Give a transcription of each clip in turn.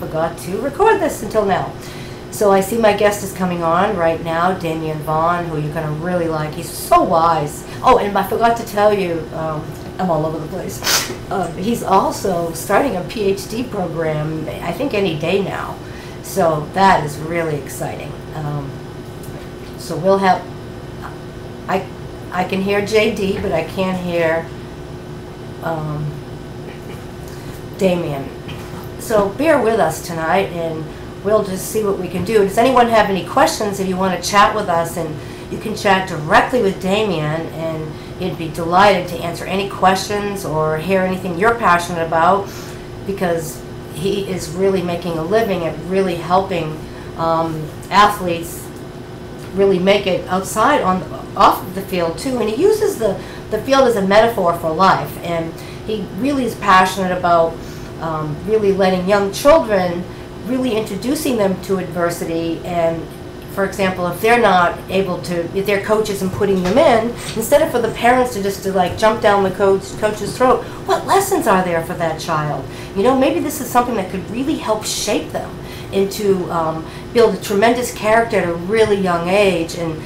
forgot to record this until now. So I see my guest is coming on right now, Damian Vaugn, who you're going to really like. He's so wise. Oh, and I forgot to tell you, I'm all over the place. He's also starting a PhD program, I think any day now. So that is really exciting. So we'll have, I can hear JD, but I can't hear Damian. So bear with us tonight, and we'll just see what we can do. Does anyone have any questions? If you want to chat with us, and you can chat directly with Damian, and he'd be delighted to answer any questions or hear anything you're passionate about, because he is really making a living at really helping athletes really make it outside off of the field too. And he uses the field as a metaphor for life, and he really is passionate about really letting young children, really introducing them to adversity. And for example, if they're not able to, if their coach isn't putting them in, instead of for the parents to like jump down the coach's throat, what lessons are there for that child? You know, maybe this is something that could really help shape them into build a tremendous character at a really young age, and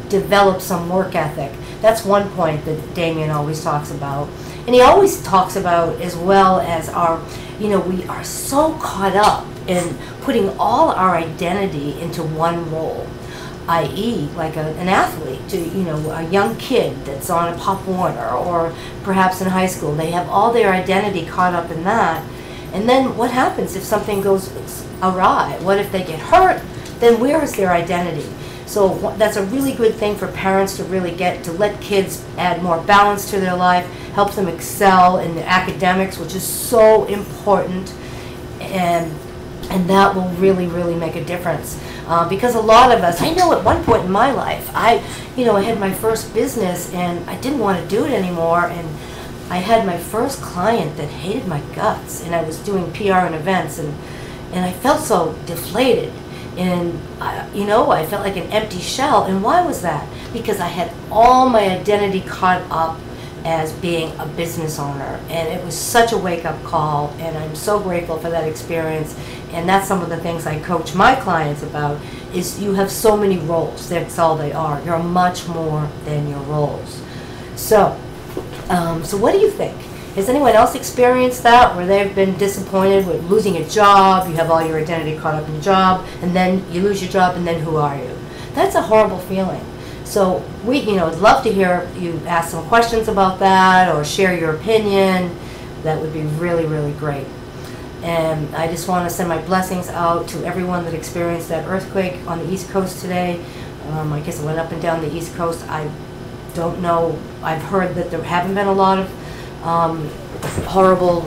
develop some work ethic. That's one point that Damian always talks about. And he always talks about, as well as our, you know, we are so caught up in putting all our identity into one role, i.e. like an athlete, you know, a young kid that's on a Pop Warner or perhaps in high school. They have all their identity caught up in that. And then what happens if something goes awry? What if they get hurt? Then where is their identity? So that's a really good thing for parents to really get to let kids add more balance to their life, helps them excel in the academics, which is so important, and that will really, really make a difference. Because a lot of us, I know at one point in my life, I had my first business and I didn't want to do it anymore, and I had my first client that hated my guts, and I was doing PR and events, and I felt so deflated. And I felt like an empty shell. And why was that? Because I had all my identity caught up as being a business owner, and it was such a wake-up call, and I'm so grateful for that experience. And that's some of the things I coach my clients about, is you have so many roles. That's all they are. You're much more than your roles. So what do you think? Has anyone else experienced that, where they've been disappointed with losing a job? You have all your identity caught up in your job, and then you lose your job, and then who are you? That's a horrible feeling. So we'd love to hear you ask some questions about that, or share your opinion. That would be really, really great. And I just want to send my blessings out to everyone that experienced that earthquake on the East Coast today. I guess it went up and down the East Coast. I don't know. I've heard that there haven't been a lot of horrible,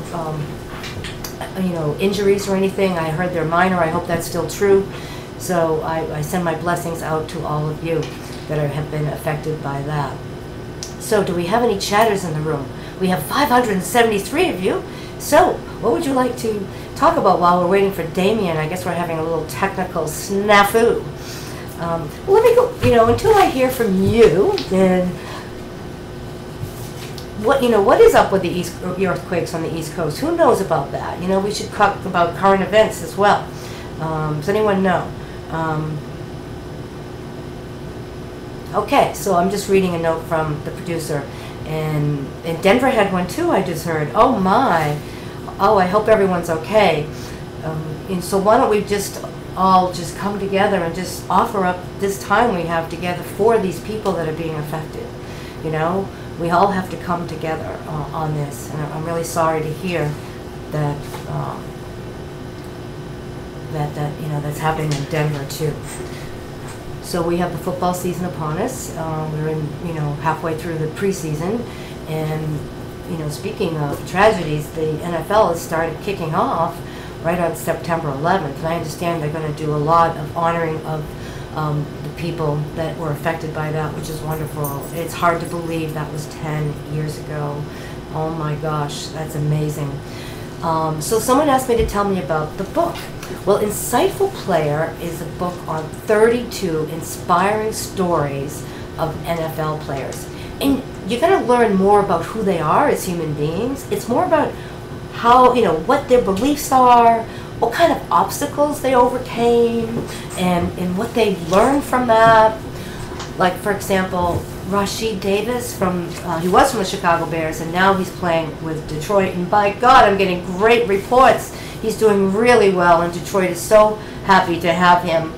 injuries or anything. I heard they're minor. I hope that's still true. So I send my blessings out to all of you that have been affected by that. So do we have any chatters in the room? We have 573 of you. So what would you like to talk about while we're waiting for Damian? I guess we're having a little technical snafu. Well, let me go, until I hear from you, then what is up with the earthquakes on the East Coast? Who knows about that? We should talk about current events as well. Does anyone know? Okay, so I'm just reading a note from the producer. And Denver had one too, I just heard. Oh my. Oh, I hope everyone's okay. And so why don't we just all just come together and just offer up this time we have together for these people that are being affected. We all have to come together on this. And I'm really sorry to hear that that's happening in Denver too. So we have the football season upon us. We're in, halfway through the preseason, and speaking of tragedies, the NFL has started kicking off right on September 11th, and I understand they're going to do a lot of honoring of the people that were affected by that, which is wonderful. It's hard to believe that was 10 years ago. Oh my gosh, that's amazing. So someone asked me to tell me about the book. Well, Insightful Player is a book on 32 inspiring stories of NFL players. And you're going to learn more about who they are as human beings. It's more about how, what their beliefs are, what kind of obstacles they overcame and what they learned from that. Like, for example, Rashid Davis he was from the Chicago Bears, and now he's playing with Detroit, and by God, I'm getting great reports. He's doing really well, and Detroit is so happy to have him.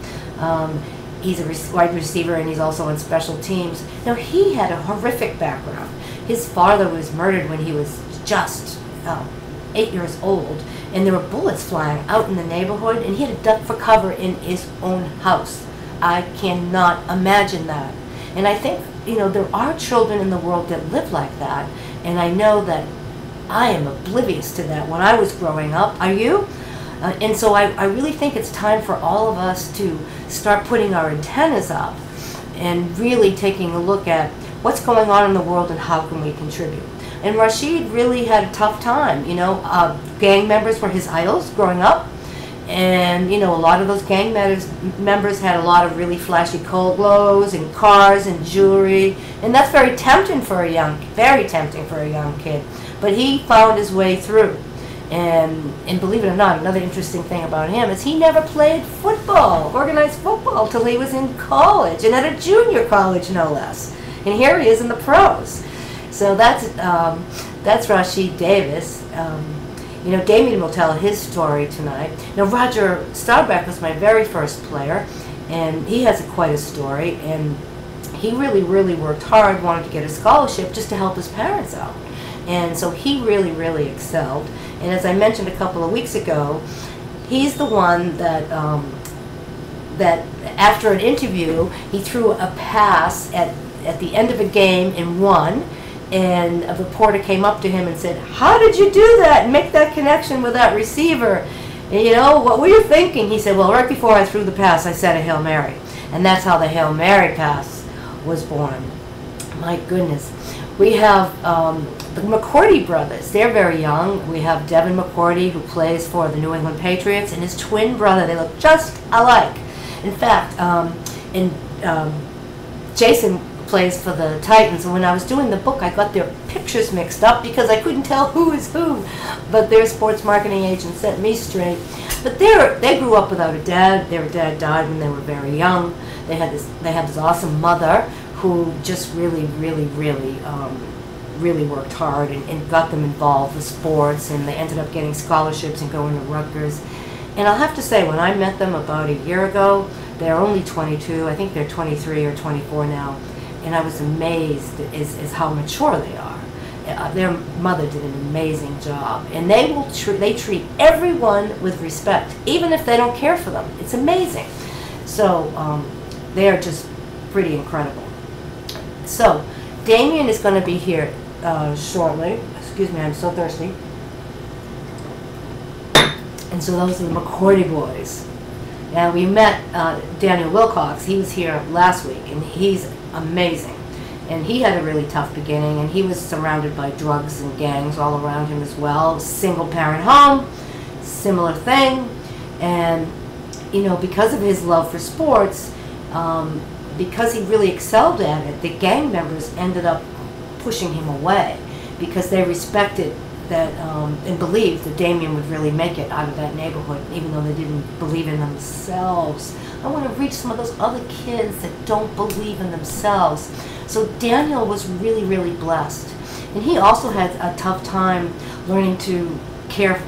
He's a wide receiver, and he's also on special teams. Now, he had a horrific background. His father was murdered when he was just 8 years old, and there were bullets flying out in the neighborhood, and he had to duck for cover in his own house. I cannot imagine that. And I think, there are children in the world that live like that, and I know that I am oblivious to that when I was growing up. Are you? And so I really think it's time for all of us to start putting our antennas up and really taking a look at what's going on in the world and how can we contribute. And Rashid really had a tough time. Gang members were his idols growing up. And, a lot of those gang members had a lot of really flashy clothes and cars and jewelry. And that's very tempting for a young kid. But he found his way through. And believe it or not, another interesting thing about him is he never played football, organized football, till he was in college, and at a junior college, no less. And here he is in the pros. So that's Rashid Davis. Damian will tell his story tonight. Now, Roger Staubach was my very first player, and he has quite a story. And he really, really worked hard, wanted to get a scholarship just to help his parents out. And so he really, really excelled. And as I mentioned a couple of weeks ago, he's the one that that after an interview, he threw a pass at the end of a game and won. And a reporter came up to him and said, "How did you do that and make that connection with that receiver? And, what were you thinking?" He said, "Well, right before I threw the pass, I said a Hail Mary." And that's how the Hail Mary pass was born. My goodness. We have the McCourty brothers. They're very young. We have Devin Mccourty, who plays for the New England Patriots, and his twin brother. They look just alike. In fact, Jason plays for the Titans, and when I was doing the book, I got their pictures mixed up because I couldn't tell who is who. But their sports marketing agent set me straight. But they grew up without a dad. Their dad died when they were very young. They had this awesome mother who just really, really, really worked hard and got them involved with sports, and they ended up getting scholarships and going to Rutgers. And I'll have to say, when I met them about a year ago, they're only 22. I think they're 23 or 24 now. And I was amazed is how mature they are. Their mother did an amazing job, and they treat everyone with respect, even if they don't care for them. It's amazing. So they are just pretty incredible. So Damian is going to be here shortly. Excuse me, I'm so thirsty. And so those are the McCourty boys. And we met Daniel Wilcox. He was here last week, and he's amazing. And he had a really tough beginning, and he was surrounded by drugs and gangs all around him as well. Single parent home, similar thing. And, because of his love for sports, because he really excelled at it, the gang members ended up pushing him away because they respected that and believed that Damian would really make it out of that neighborhood, even though they didn't believe in themselves. I want to reach some of those other kids that don't believe in themselves. So Daniel was really, really blessed. And he also had a tough time learning to care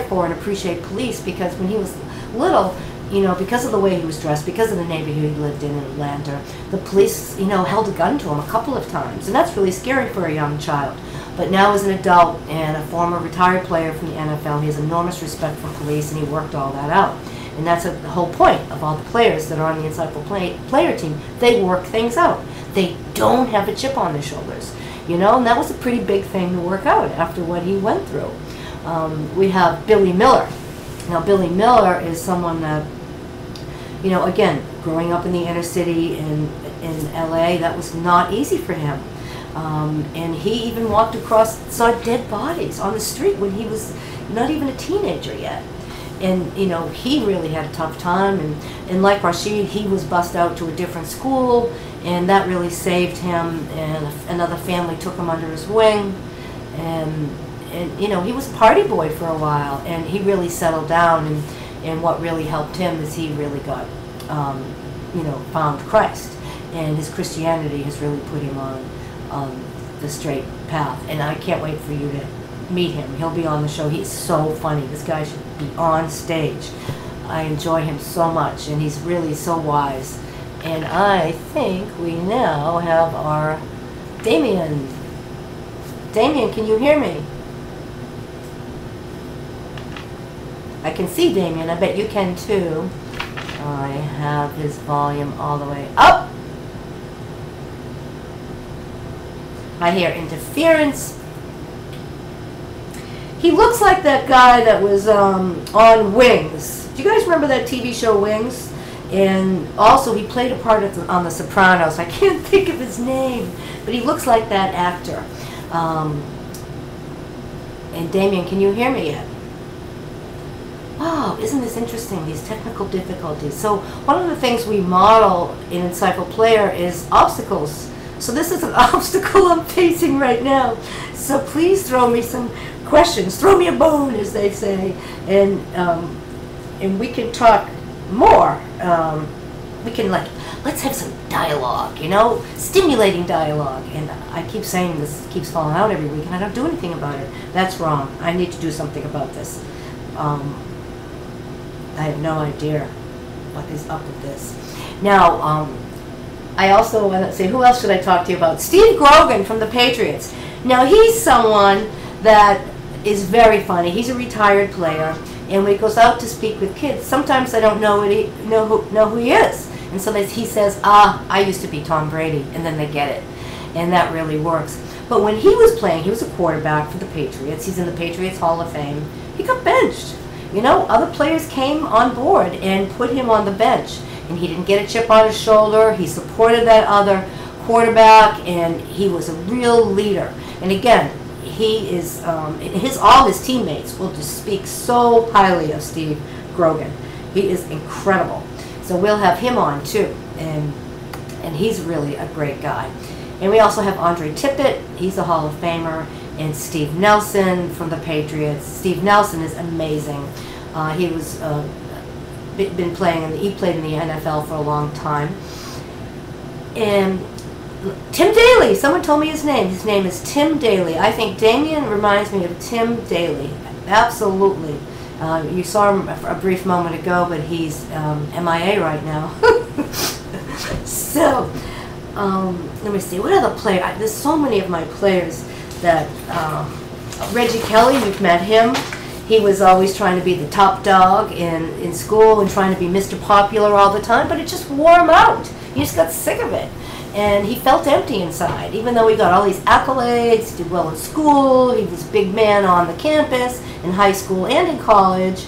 for and appreciate police, because when he was little, because of the way he was dressed, because of the neighborhood he lived in Atlanta, the police, held a gun to him a couple of times. And that's really scary for a young child. But now as an adult and a former retired player from the NFL, he has enormous respect for police, and he worked all that out. And that's the whole point of all the players that are on the Untitled player team. They work things out. They don't have a chip on their shoulders. And that was a pretty big thing to work out after what he went through. We have Billy Miller. Now, Billy Miller is someone that, again, growing up in the inner city in LA, that was not easy for him. And he even saw dead bodies on the street when he was not even a teenager yet. And, he really had a tough time. And like Rashid, he was bussed out to a different school, and that really saved him. And another family took him under his wing. And you know, he was a party boy for a while, and he really settled down, and what really helped him is he really got, you know, found Christ, and his Christianity has really put him on the straight path, and I can't wait for you to meet him. He'll be on the show. He's so funny. This guy should be on stage. I enjoy him so much, and he's really so wise. And I think we now have our Damian. Damian, can you hear me? I can see Damian. I bet you can too. I have his volume all the way up. I hear interference. He looks like that guy that was on Wings. Do you guys remember that TV show Wings? And also he played a part on The Sopranos. I can't think of his name, but he looks like that actor. And Damian, can you hear me yet? Wow, isn't this interesting, these technical difficulties? So one of the things we model in Insightful Player is obstacles. So this is an obstacle I'm facing right now. So please throw me some questions. Throw me a bone, as they say. And we can talk more. We can, like, let's have some dialogue, you know, stimulating dialogue. And I keep saying this keeps falling out every week, and I don't do anything about it. That's wrong. I need to do something about this. I have no idea what is up with this. Now, I also want to say, who else should I talk to you about? Steve Grogan from the Patriots. Now, he's someone that is very funny. He's a retired player, and when he goes out to speak with kids, sometimes I don't know who he is. And so he says, I used to be Tom Brady, and then they get it. And that really works. But when he was playing, he was a quarterback for the Patriots. He's in the Patriots Hall of Fame. He got benched. You know, other players came on board and put him on the bench. And he didn't get a chip on his shoulder. He supported that other quarterback, and he was a real leader. And again, he is, all his teammates will just speak so highly of Steve Grogan. He is incredible. So we'll have him on too, and he's really a great guy. And we also have Andre Tippett. He's a Hall of Famer. And Steve Nelson from the Patriots. Steve Nelson is amazing. He was been playing, he played in the NFL for a long time. And Tim Daly, someone told me his name. His name is Tim Daly. I think Damian reminds me of Tim Daly. Absolutely. You saw him a brief moment ago, but he's MIA right now. So, let me see. What other player? There's so many of my players that, Reggie Kelly, you've met him. He was always trying to be the top dog in school and trying to be Mr. Popular all the time, but it just wore him out. He just got sick of it. And he felt empty inside, even though he got all these accolades, he did well in school, he was a big man on the campus, in high school and in college.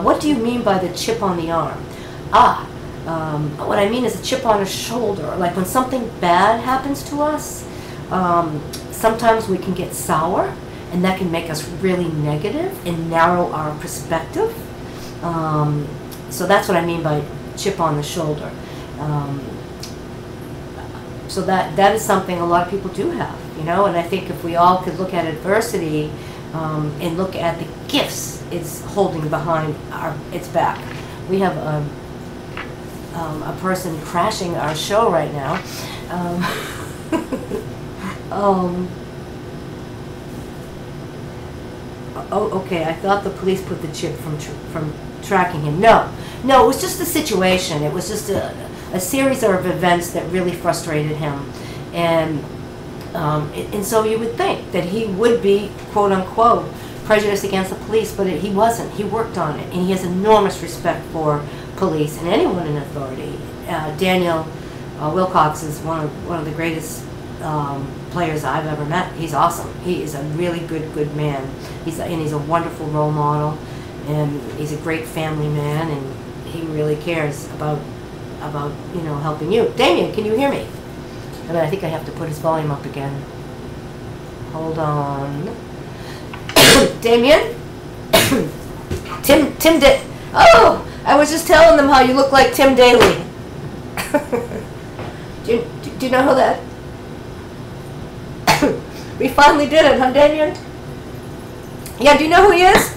What do you mean by the chip on the arm? What I mean is a chip on a shoulder. Like when something bad happens to us, sometimes we can get sour, and that can make us really negative and narrow our perspective. So that's what I mean by chip on the shoulder. So that is something a lot of people do have, you know, and I think if we all could look at adversity and look at the gifts it's holding behind its back. We have a person crashing our show right now. Okay, I thought the police put the chip from tracking him. No, it was just a situation. It was just a series of events that really frustrated him, and so you would think that he would be, quote unquote, prejudiced against the police, but he wasn't. He worked on it, and he has enormous respect for police and anyone in authority. Daniel Wilcox is one of the greatest players I've ever met. He's awesome. He is a really good man. He's a wonderful role model, and he's a great family man, and he really cares about helping you. Damian, can you hear me? I think I have to put his volume up again. Hold on. Damian? Tim Oh, I was just telling them how you look like Tim Daly. Do you know who that? We finally did it, huh, Damian? Yeah, do you know who he is?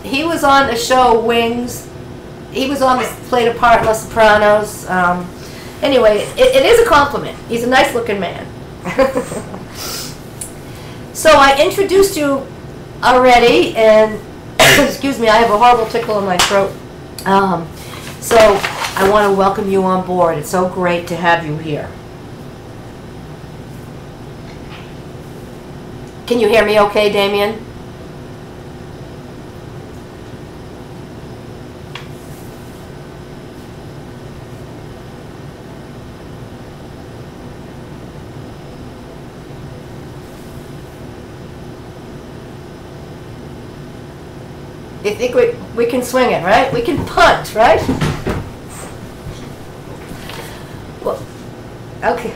He was on a show, Wings. He was on played a part in The Sopranos. Anyway, it is a compliment. He's a nice-looking man. So I introduced you already, and excuse me, I have a horrible tickle in my throat. So I want to welcome you on board. It's so great to have you here. Can you hear me okay, Damian? You think we can swing it, right? We can punt, right? Well, okay.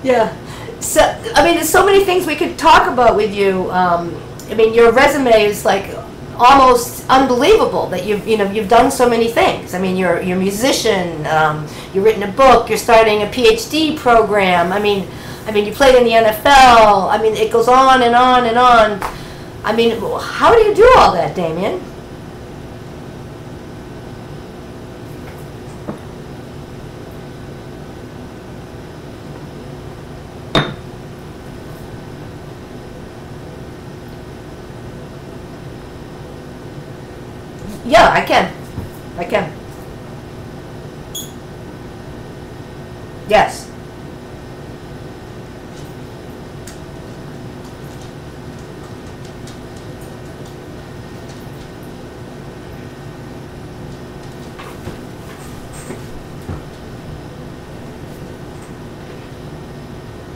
Yeah. So, I mean, there's so many things we could talk about with you. I mean, your resume is like almost unbelievable that you've done so many things. I mean, you're a musician. You've written a book. You're starting a PhD program. I mean, you played in the NFL. I mean, it goes on and on and on. I mean, how do you do all that, Damian? Yeah, I can. I can. Yes.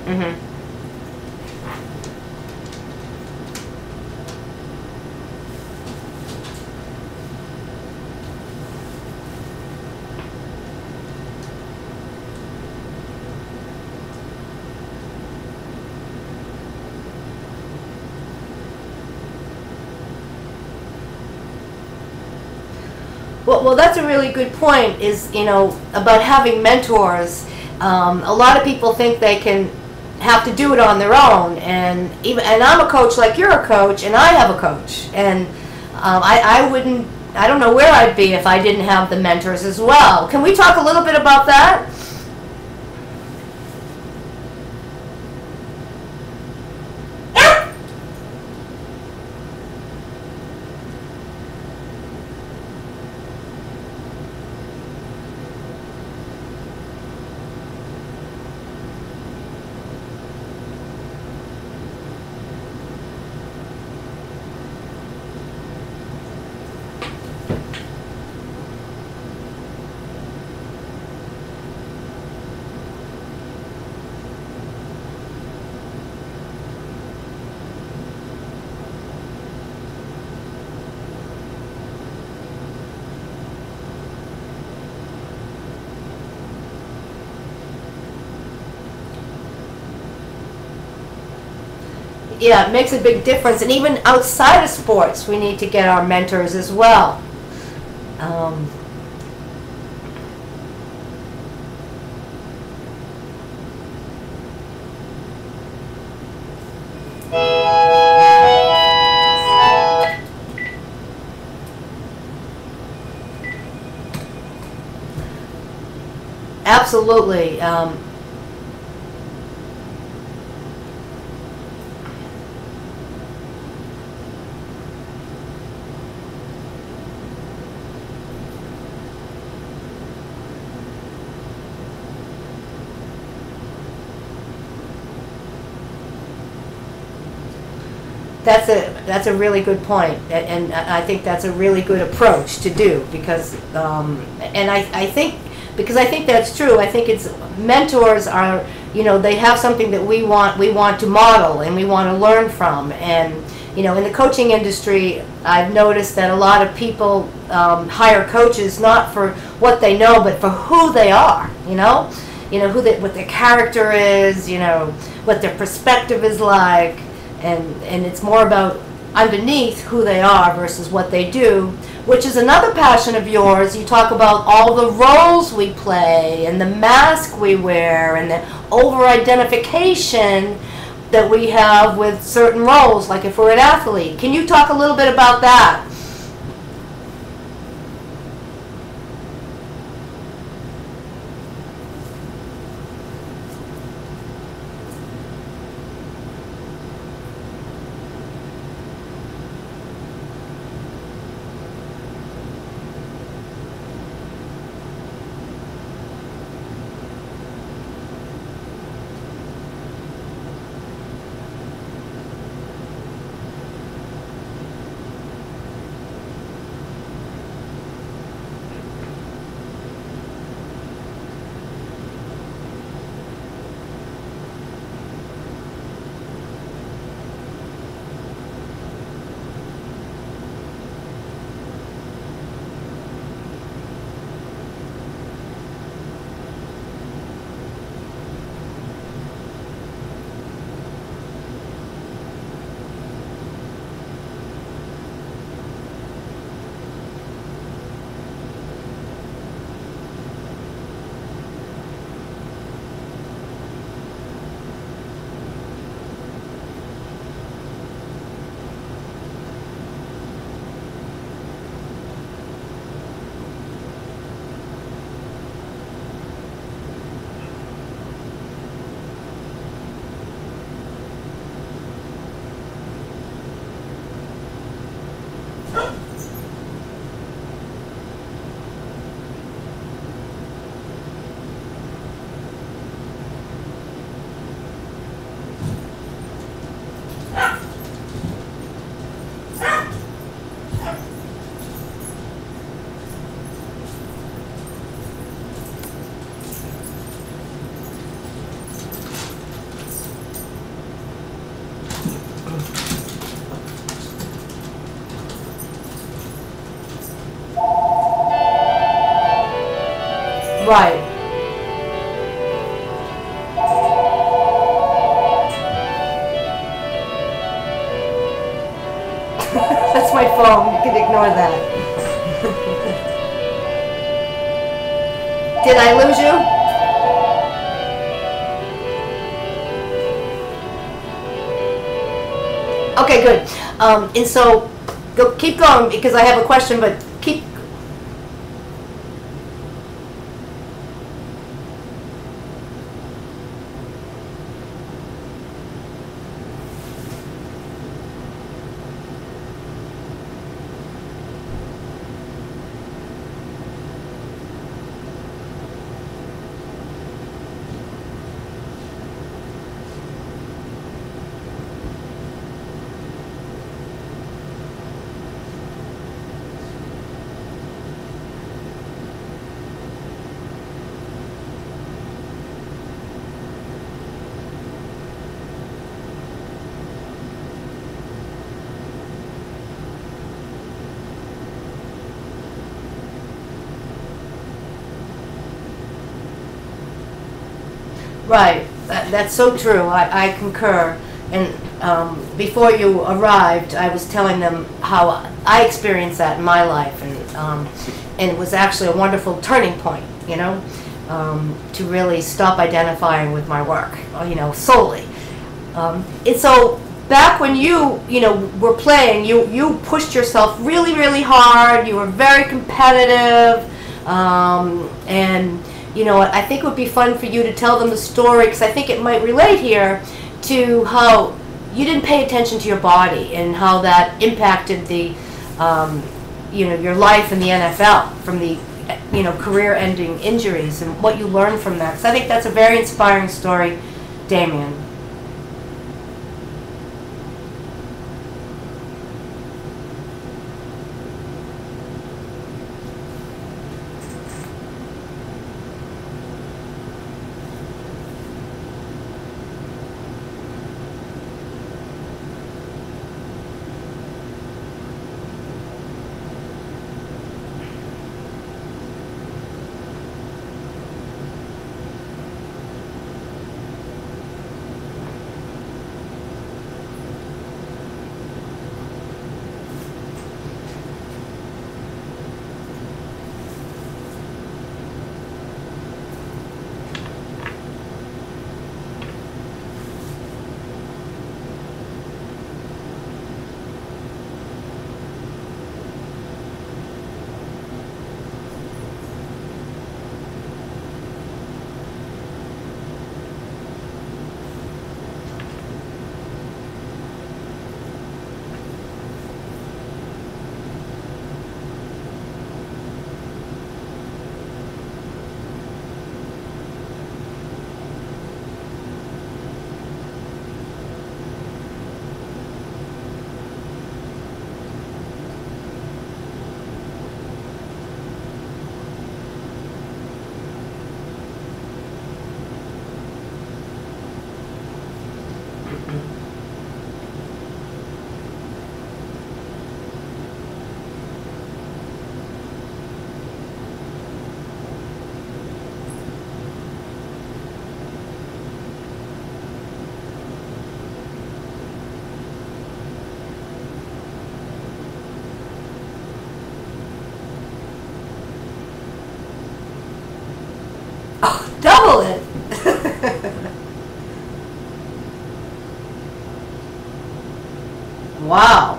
Mm-hmm. Well, that's a really good point, is, about having mentors. A lot of people think they can have to do it on their own, and I'm a coach like you're a coach, and I have a coach, and I don't know where I'd be if I didn't have the mentors as well. Can we talk a little bit about that? Yeah, it makes a big difference. And even outside of sports, we need to get our mentors as well. Absolutely. That's a really good point, and I think that's a really good approach to do, because and I think that's true. I think it's mentors are, they have something that we want to model and we want to learn from. And in the coaching industry, I've noticed that a lot of people hire coaches not for what they know, but for who they are. What their character is, what their perspective is like. And it's more about underneath who they are versus what they do, which is another passion of yours. You talk about all the roles we play and the mask we wear and the over-identification that we have with certain roles, like if we're an athlete. Can you talk a little bit about that? Right. That's my phone. You can ignore that. Did I lose you? Okay, good. And so, keep going because I have a question, but keep. Right, that's so true. I concur. And before you arrived, I was telling them how I experienced that in my life, and it was actually a wonderful turning point, you know, to really stop identifying with my work, you know, solely. And so back when you were playing, you pushed yourself really, really hard. You were very competitive, and you know, I think it would be fun for you to tell them the story, because I think it might relate here to how you didn't pay attention to your body and how that impacted the, you know, your life in the NFL from the, you know, career-ending injuries and what you learned from that. Because I think that's a very inspiring story, Damian. Wow.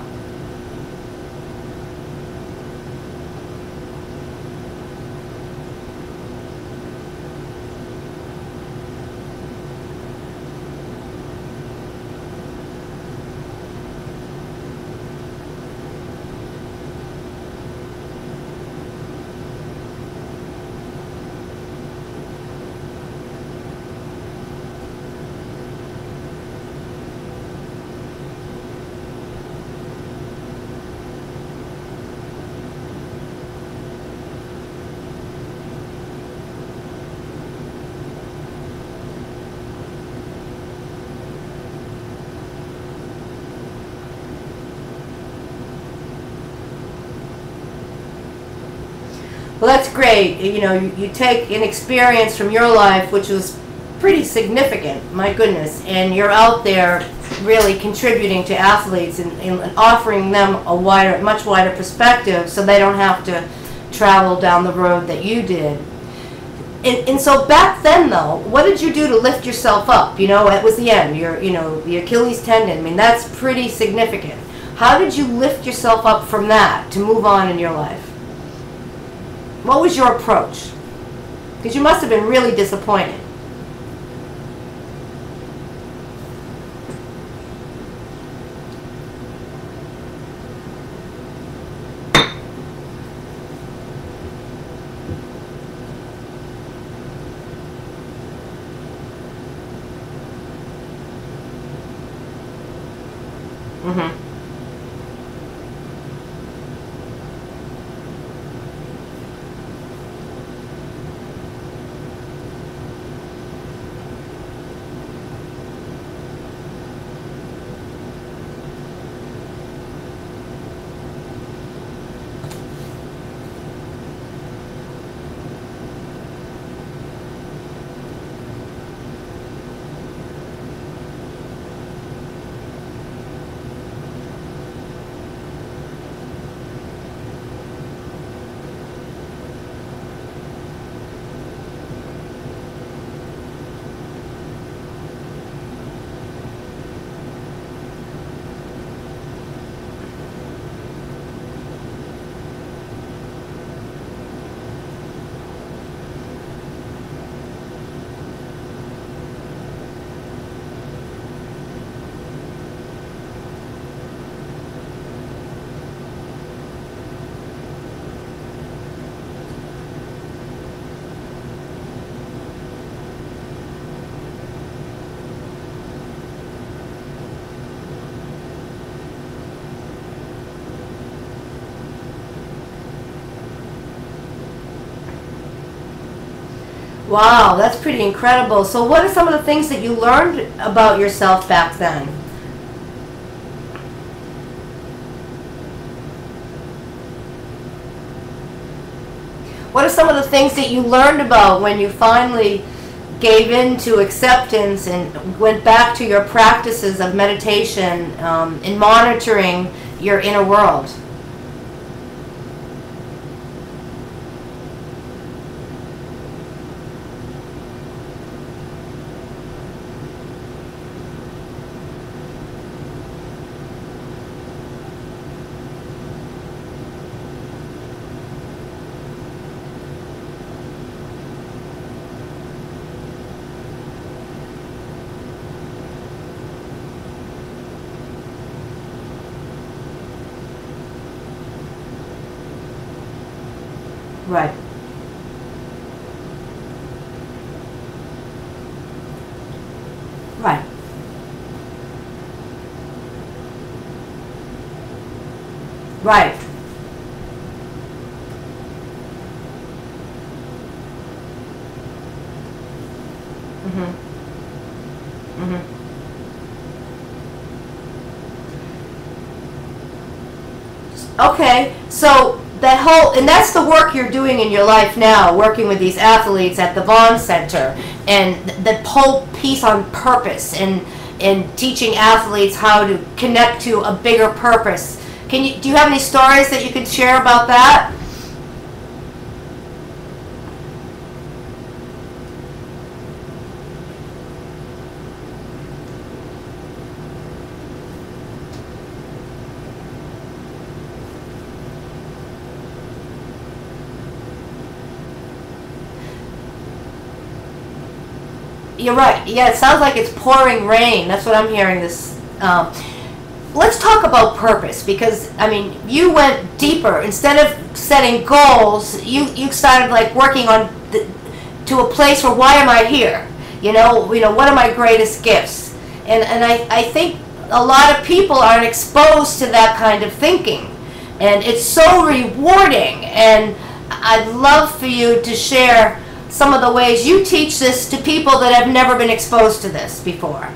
Well, that's great. You know, you take an experience from your life, which was pretty significant, my goodness, and you're out there really contributing to athletes and offering them a much wider perspective so they don't have to travel down the road that you did. And so back then, though, what did you do to lift yourself up? You know, it was the end. The Achilles tendon. I mean, that's pretty significant. How did you lift yourself up from that to move on in your life? What was your approach? Because you must have been really disappointed. Mm-hmm. Wow, that's pretty incredible. So what are some of the things that you learned about yourself back then? What are some of the things that you learned about when you finally gave in to acceptance and went back to your practices of meditation and monitoring your inner world? Right. Right. Right. Mhm. Mhm. Okay, so that whole, and that's the work you're doing in your life now, working with these athletes at the Vaugn Center, and the whole piece on purpose and teaching athletes how to connect to a bigger purpose. Do you have any stories that you could share about that? You're right. Yeah, it sounds like it's pouring rain. That's what I'm hearing. This. Let's talk about purpose, because I mean, you went deeper. Instead of setting goals, you started like working on to a place where, why am I here? You know, what are my greatest gifts? And I think a lot of people aren't exposed to that kind of thinking, and it's so rewarding. And I'd love for you to share some of the ways you teach this to people that have never been exposed to this before.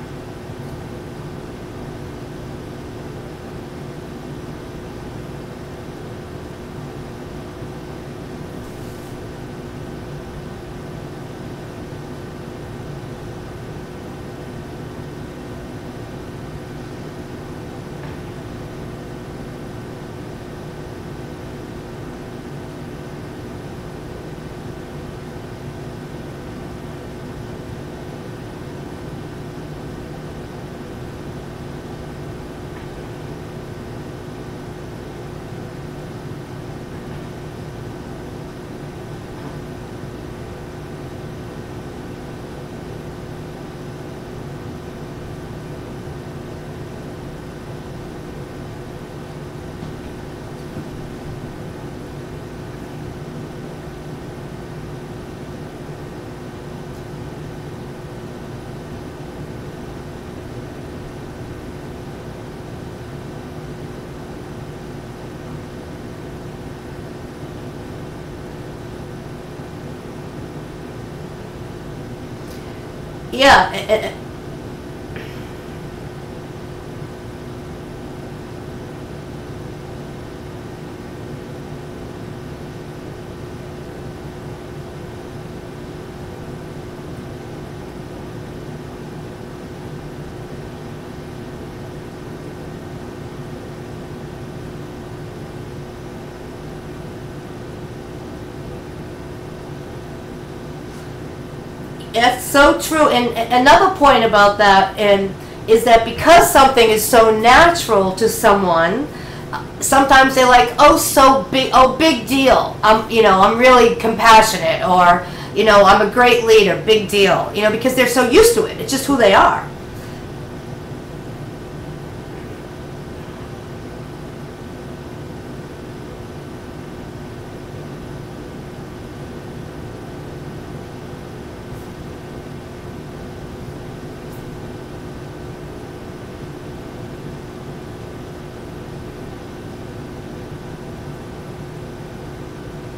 Yeah. That's so true. And another point about that is that because something is so natural to someone, sometimes they're like, oh, big deal. I'm really compassionate, or, I'm a great leader, big deal. Because they're so used to it. It's just who they are.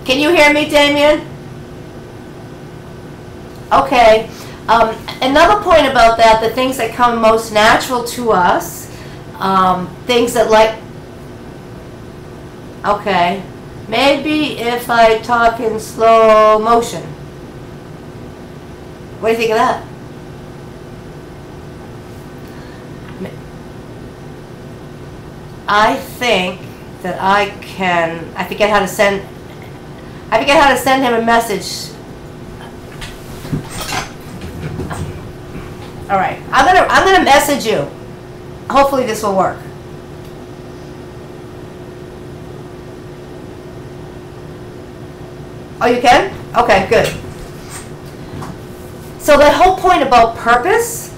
Can you hear me, Damian? Okay. Another point about that, the things that come most natural to us, things that okay, maybe if I talk in slow motion. What do you think of that? I think that I forget how to send him a message. All right, I'm gonna message you. Hopefully this will work. Oh, you can? Okay, good. So the whole point about purpose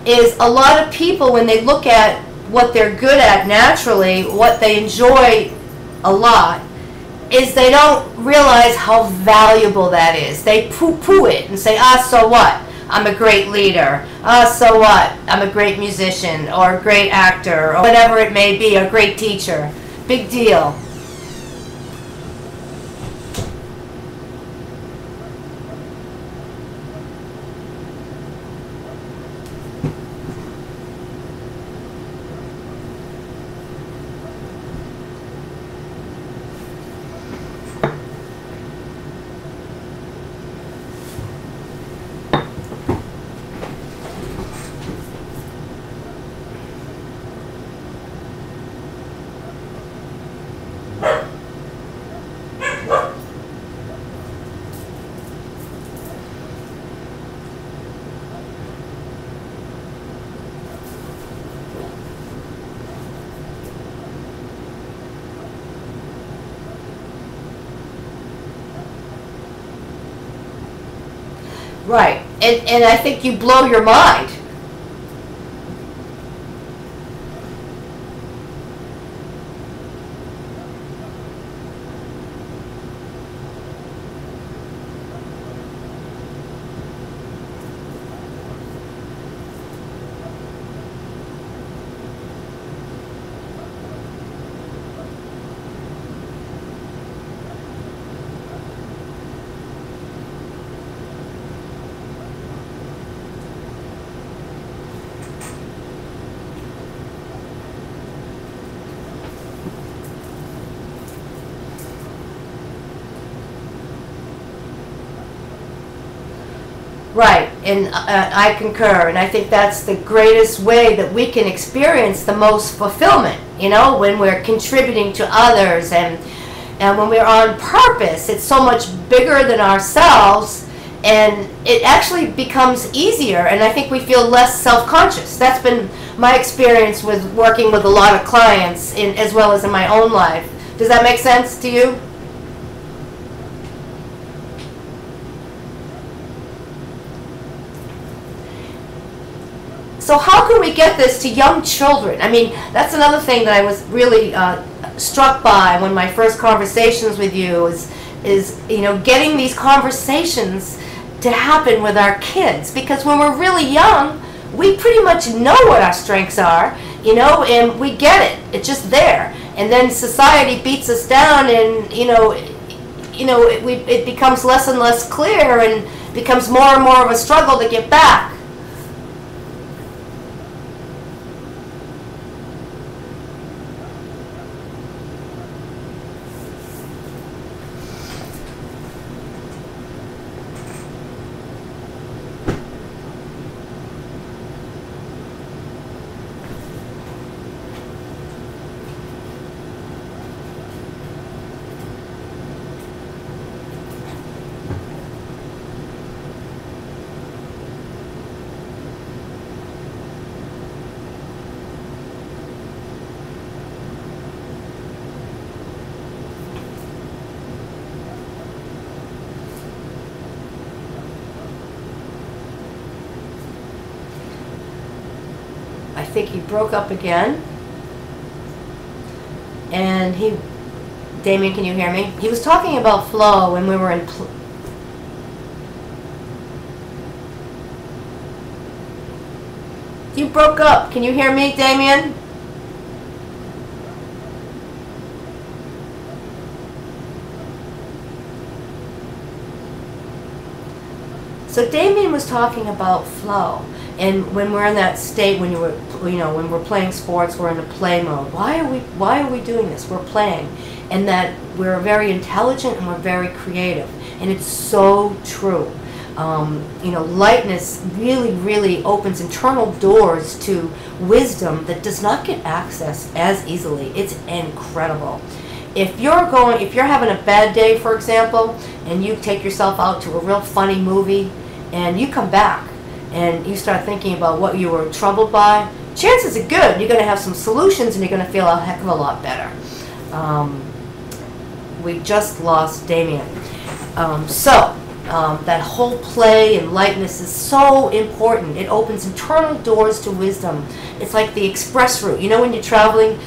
is a lot of people, when they look at what they're good at naturally, what they enjoy a lot, is they don't realize how valuable that is. They poo-poo it and say, so what? I'm a great leader. So what? I'm a great musician, or a great actor, or whatever it may be, a great teacher. Big deal. Right. and I think you blow your mind. Right, and I concur, and I think that's the greatest way that we can experience the most fulfillment, you know, when we're contributing to others, and when we're on purpose. It's so much bigger than ourselves, and it actually becomes easier, and I think we feel less self-conscious. That's been my experience with working with a lot of clients, as well as in my own life. Does that make sense to you? So how can we get this to young children? I mean, that's another thing that I was really struck by when my first conversations with you is you know, getting these conversations to happen with our kids. Because when we're really young, we pretty much know what our strengths are, you know, and we get it. It's just there. And then society beats us down, and it becomes less and less clear, and becomes more and more of a struggle to get back. I think he broke up again, and Damian, can you hear me? He was talking about flow when we were in you broke up. Can you hear me, Damian? So Damian was talking about flow. And when we're in that state, when when we're playing sports, we're in a play mode. Why are we doing this? We're playing, and that we're very intelligent and we're very creative, and it's so true. Lightness really opens internal doors to wisdom that does not get accessed as easily. It's incredible. If you're having a bad day, for example, and you take yourself out to a real funny movie, and you come back and you start thinking about what you were troubled by, chances are good you're going to have some solutions, and you're going to feel a heck of a lot better. We just lost Damian. That whole play and lightness is so important. It opens internal doors to wisdom. It's like the express route. You know, when you're traveling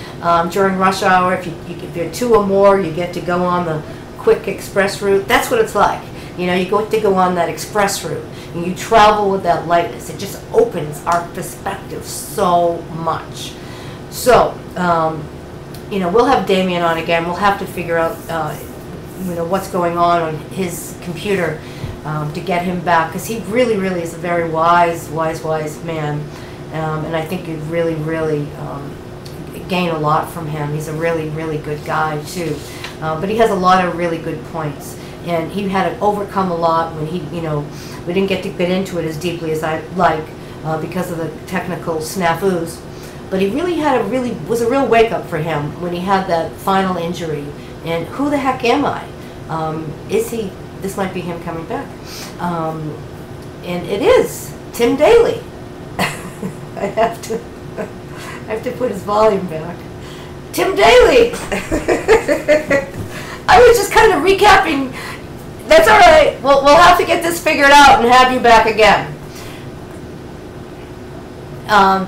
during rush hour, if you're two or more, you get to go on the quick express route. That's what it's like. You know, you get to go on that express route, and you travel with that lightness. It just opens our perspective so much. So, we'll have Damian on again. We'll have to figure out, what's going on his computer to get him back, because he really is a very wise man, and I think you'd really gain a lot from him. He's a really good guy too, but he has a lot of really good points. And he had to overcome a lot when we didn't get into it as deeply as I'd like because of the technical snafus. But he really was a real wake up for him when he had that final injury. And who the heck am I? This might be him coming back. And it is Tim Daly. I have to put his volume back. Tim Daly! I was just kind of recapping That's all right. We'll have to get this figured out and have you back again.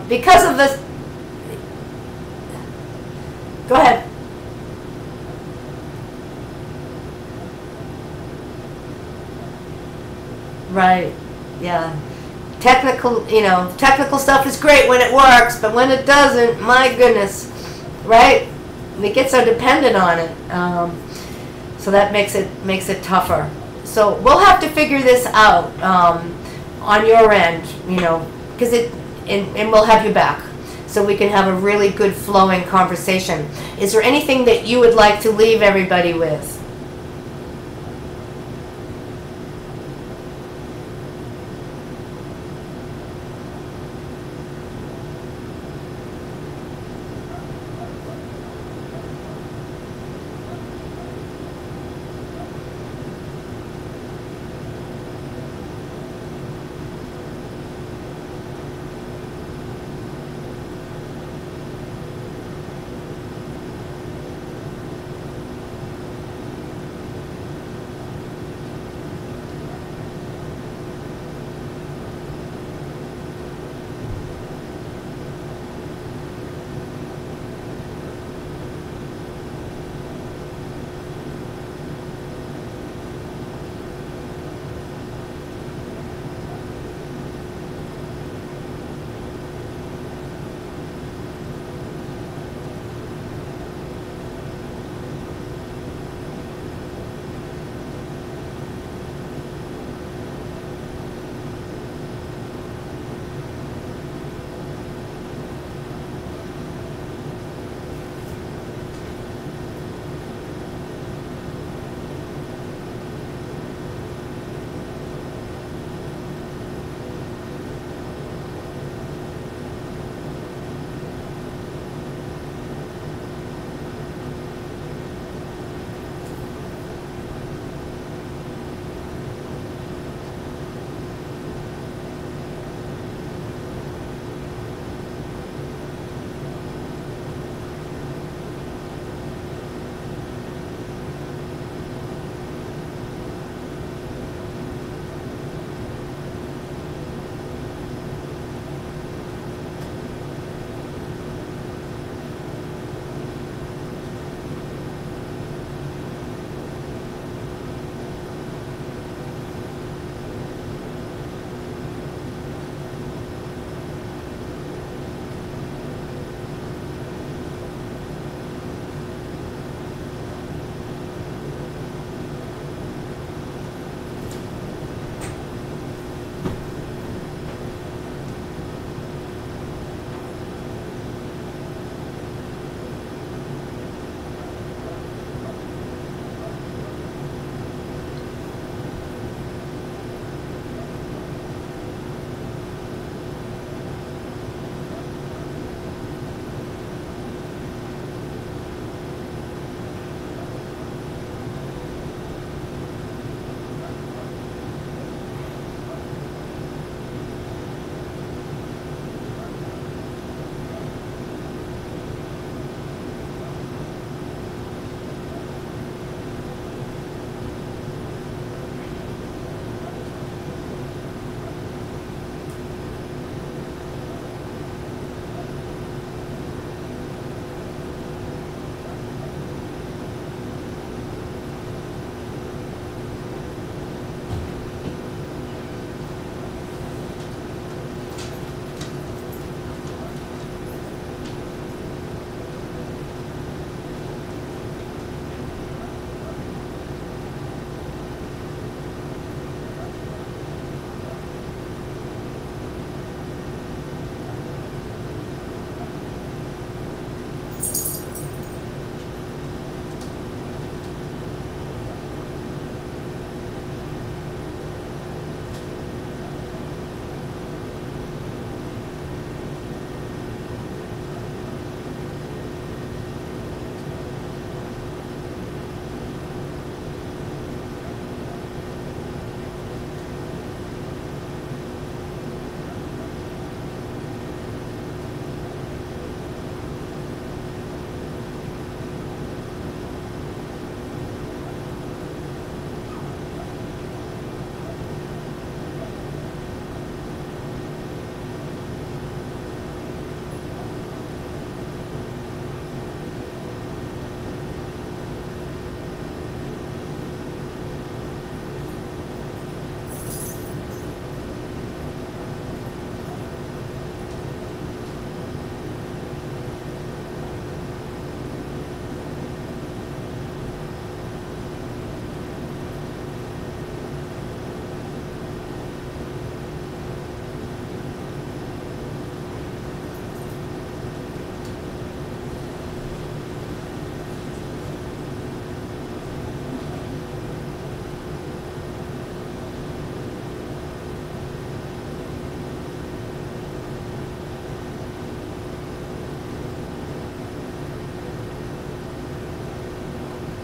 Because of this. Go ahead. Right. Yeah. Technical stuff is great when it works, but when it doesn't, my goodness, right? We get so dependent on it, so that makes it tougher. So we'll have to figure this out on your end, because and we'll have you back so we can have a really good flowing conversation. Is there anything that you would like to leave everybody with?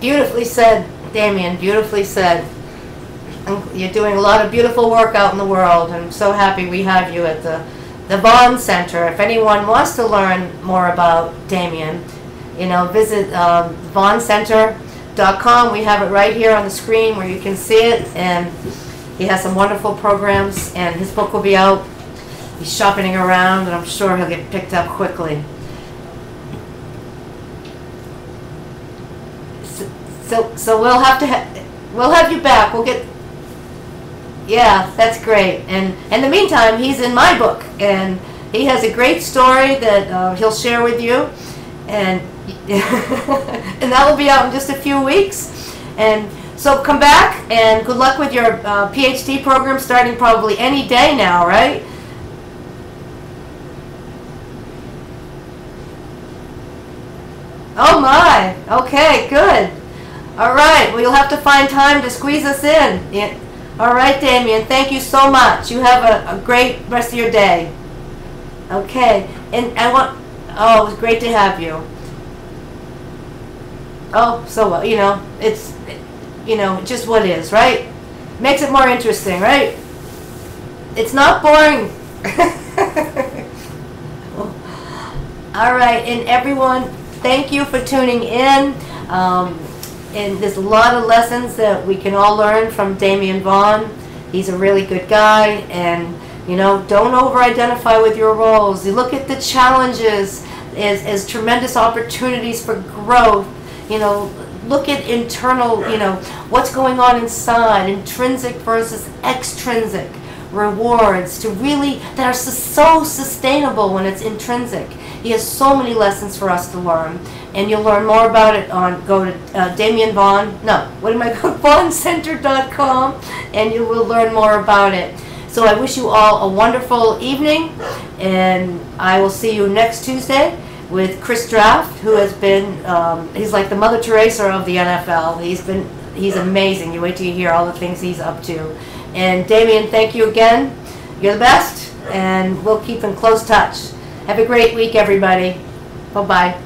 Beautifully said, Damian, beautifully said. You're doing a lot of beautiful work out in the world. I'm so happy we have you at the Vaugn Center. If anyone wants to learn more about Damian, visit vaughncenter.com. We have it right here on the screen where you can see it, and he has some wonderful programs, and his book will be out. He's shopping around, and I'm sure he'll get picked up quickly. So we'll have you back. Yeah, that's great. And in the meantime, he's in my book, and he has a great story that he'll share with you, and and that will be out in just a few weeks. And so come back, and good luck with your PhD program, starting probably any day now, right? Oh my. Okay, good. All right. Well, you'll have to find time to squeeze us in. Yeah. All right, Damian. Thank you so much. You have a great rest of your day. Okay. And oh, it was great to have you. Oh, so well, it's, just what is, right? Makes it more interesting, right? It's not boring. All right, and everyone, thank you for tuning in. And there's a lot of lessons that we can all learn from Damian Vaugn. He's a really good guy, and don't over-identify with your roles. You look at the challenges as tremendous opportunities for growth. Look at internal, what's going on inside, intrinsic versus extrinsic rewards that are so sustainable when it's intrinsic. He has so many lessons for us to learn, and you'll learn more about it go to Damian Vaugn, vaughncenter.com, and you will learn more about it. So I wish you all a wonderful evening, and I will see you next Tuesday with Chris Draft, who has been, he's like the Mother Teresa of the NFL. He's amazing. You wait till you hear all the things he's up to. And Damian, thank you again. You're the best, and we'll keep in close touch. Have a great week, everybody. Bye-bye.